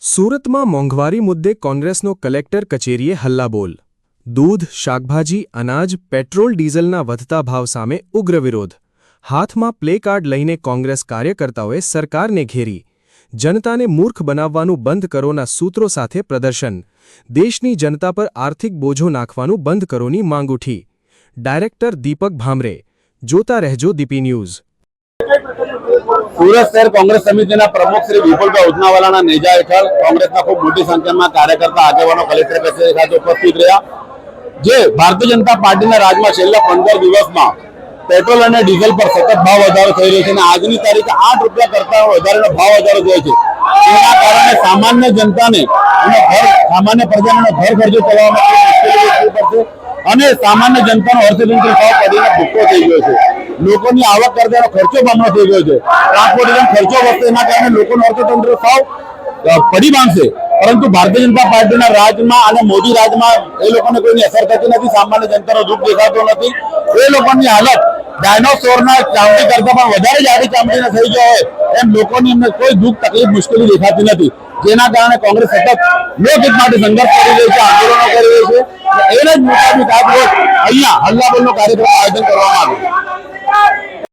સુરતમાં મોંઘવારી મુદ્દે કોંગ્રેસનો કલેક્ટર કચેરીએ હલ્લાબોલ। દૂધ, શાકભાજી, અનાજ, પેટ્રોલ ડીઝલના વધતા ભાવ સામે ઉગ્ર વિરોધ। હાથમાં પ્લેકાર્ડ લઈને કોંગ્રેસ કાર્યકર્તાઓએ સરકારને ઘેરી। જનતાને મૂર્ખ બનાવવાનું બંધ કરોના સૂત્રો સાથે પ્રદર્શન। દેશની જનતા પર આર્થિક બોજો નાખવાનું બંધ કરોની માંગ ઉઠી। ડાયરેક્ટર દીપક ભામરે, જોતા રહેજો દીપી ન્યૂઝ। सूरत शहर कांग्रेस समिति प्रमुख श्री विपुलभाई उजनावाला नेजा हेठ कांग्रेस खूब मोटी संख्या में कार्यकर्ता आगे कलेक्टर कचेरी खाते उपस्थित रहा। जे भारतीय जनता पार्टी राज में छेल्ला 15 दिवस में पेट्रोल और डीजल पर सतत भाव वधारो थई रह्यो छे। आज की तारीखे 8 रुपया करता वधारेनो भाव वधारो थयो छे। तेना कारणे सामान्य जनता ने सामान्य प्रजानो घर खर्चो चलाववामां मुश्केली वेठवी पड़शे અને સામાન્ય જનતાનો અર્થતંત્ર સાવ પડીને ભૂક્કો થઈ ગયો છે। લોકોની આવક કરતાનો ખર્ચો બમણો થઈ ગયો છે। ટ્રાન્સપોર્ટેશન ખર્ચો વધશે, એના કારણે લોકોનું અર્થતંત્ર સાવ પડી માંગશે। પરંતુ ભારતીય જનતા પાર્ટીના રાજમાં અને મોદી રાજમાં એ લોકોને કોઈની અસર થતી નથી। સામાન્ય જનતાનો દુઃખ દેખાતો નથી। એ લોકોની હાલત ડાયનોસોરના ચામડી કરતા પણ વધારે જાડી ચામડીના થઈ ગયો હોય એમ લોકોની એમને કોઈ દુઃખ તકલીફ મુશ્કેલી દેખાતી નથી। જેના કારણે કોંગ્રેસ સતત લોકહિત માટે સંઘર્ષ કરી રહી છે, આંદોલનો કરી રહી છે। એના જ મુતાબિક આજ રોજ અહીંયા હલ્લાબોલનો કાર્યક્રમ આયોજન કરવામાં આવ્યો।